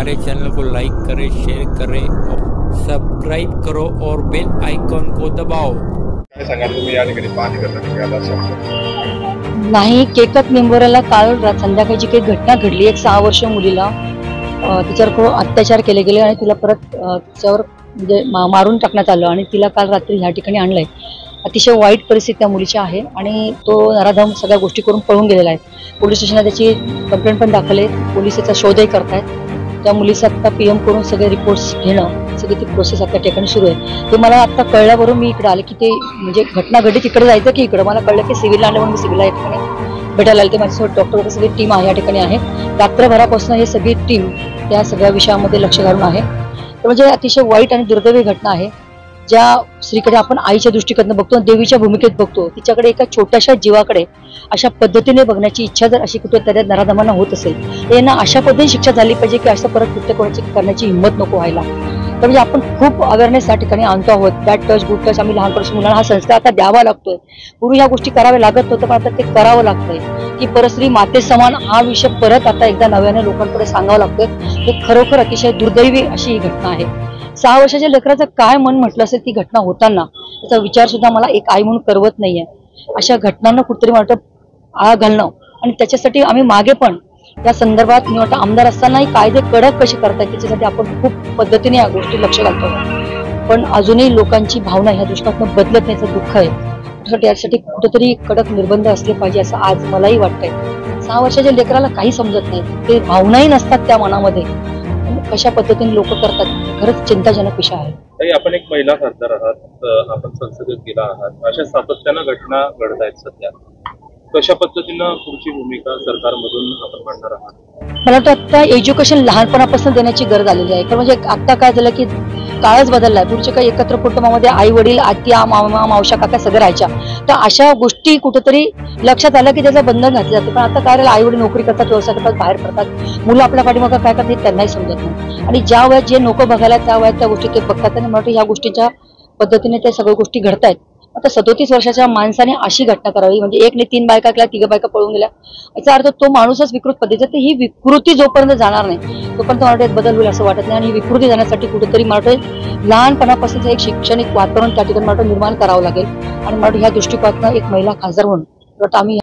हमारे चैनल को लाइक करें, शेयर करें और सब्सक्राइब करो और बेल आइकॉन को दबाओ। काय सांगाल तुम्ही या ठिकाणी पाहणी करताना मिळाला असं? नाही, केकत मेंबरला काल संध्याकाळी जी काही घटना घडली, एक 6 वर्ष मुलीला तिच्यावर खूप अत्याचार केले गेले आणि तिला परत तिच्यावर म्हणजे मारून टाकण्यात आलं आणि तिला काल रात्री ह्या ठिकाणी आणलंय। अतिशय वाईट परिस्थिती त्या मुलीची आहे आणि तो नराधम सगळ्या गोष्टी करून पळून गेलेला आहे। पोलीस स्टेशनला त्याची कंप्लेंट पण दाखल आहे, पोलीस त्याचा शोधही करतायत। त्या मुलीचं आता PM करून सगळे रिपोर्ट्स घेणं, सगळी ती प्रोसेस आता ठिकाणी सुरू आहे। ते मला आता कळल्यावरून मी इकडे आले की ते म्हणजे घटना घडली तिकडे जायचं की इकडं, मला कळलं की सिव्हिलला आलं म्हणून मी सिव्हिलला या ठिकाणी भेटायला आले। ते माझ्यासोबत डॉक्टर सगळी टीम आहे या ठिकाणी आहे, रात्रभरापासून हे सगळी टीम त्या सगळ्या विषयामध्ये लक्ष घालून आहे। तर म्हणजे अतिशय वाईट आणि दुर्दैवी घटना आहे, ज्या स्त्रीकडे आपण आईच्या दृष्टीकोनातून बघतो, देवीच्या भूमिकेत बघतो, तिच्याकडे एका छोट्याशा जीवाकडे अशा पद्धतीने बघण्याची इच्छा जर अशी कुठे त्या नराधमांना होत असेल तर यांना अशा पद्धतीने शिक्षा झाली पाहिजे की असं परत कृत्य करण्याची हिंमत नको व्हायला। तर म्हणजे आपण खूप अवेअरनेस या ठिकाणी आणतो आहोत। बॅड टच, गुड टच आम्ही लहानपणापासून मुलांना हा संस्कार आता द्यावा लागतोय। पूर्वी ह्या गोष्टी कराव्या लागत नव्हतं, पण आता ते करावं लागतंय की परस्त्री माते समान हा विषय परत आता एकदा नव्याने लोकांपुढे सांगावा लागतोय। हे खरोखर अतिशय दुर्दैवी अशी ही घटना आहे। 6 वर्षाच्या लेकराचं काय मन म्हटलं असेल ती घटना होताना, त्याचा विचार सुद्धा मला एक आई म्हणून करवत नाहीये। अशा घटनांना कुठेतरी वाटतं आळा घालणं आणि त्याच्यासाठी आम्ही मागे पण या संदर्भात मी वाटतं आमदार असतानाही कायदे कडक कसे करतायत त्याच्यासाठी आपण खूप पद्धतीने या गोष्टी लक्ष घालतो, पण अजूनही लोकांची भावना ह्या दृष्टीकोनातून बदलत नाही, दुःख आहे। यासाठी कुठेतरी कडक निर्बंध असले पाहिजे असं आज मलाही वाटतंय। 6 वर्षाच्या लेकराला काही समजत नाही, ते भावनाही नसतात त्या मनामध्ये, कशा पद्धतीने लोक करतात, खरंच चिंताजनक विषय आहे। ताई, आपण एक महिला खासदार आहात, आपण संसदेत गेला आहात, अशा सातत्यानं घटना घडतायत सध्या, कशा पद्धतीनं पुढची भूमिका सरकारमधून आपण मांडणार आहात? मला वाटतं आता एज्युकेशन लहानपणापासून देण्याची गरज आलेली आहे, कारण म्हणजे आता काय झालं की काळच बदललाय। पुढचे काही एकत्र कुटुंबामध्ये आई वडील, आत्या, मामा, मावशा, काका सगळे राहायच्या, तर अशा गोष्टी कुठेतरी लक्षात आलं की त्याचं बंधन घातलं जातं। पण आता काय आई वडील नोकरी करतात, व्यवसाय करतात, बाहेर पडतात, मुलं आपल्या पाठीमागं काय करतात हे त्यांनाही समजत नाही आणि ज्या वयात जे नको बघायला त्या वयात त्या गोष्टी ते बघतात आणि मला वाटतं ह्या गोष्टीच्या पद्धतीने त्या सगळ्या गोष्टी घडतायत। आता 37 वर्षाच्या माणसाने अशी घटना करावी, म्हणजे एक नाही 3 बायका केल्या, 3 बायका पळून गेल्या, याचा अर्थ तो माणूसच विकृत पद्धतीचा। तर ही विकृती जोपर्यंत जाणार नाही तोपर्यंत मला वाटतं बदल होईल असं वाटत नाही आणि ही विकृती जाण्यासाठी कुठेतरी मला वाटतं लहानपणापासूनच एक शैक्षणिक वातावरण त्या ठिकाणी मला वाटतं निर्माण करावं लागेल आणि मला वाटतं ह्या दृष्टिकोनातून एक महिला खासदार म्हणून आम्ही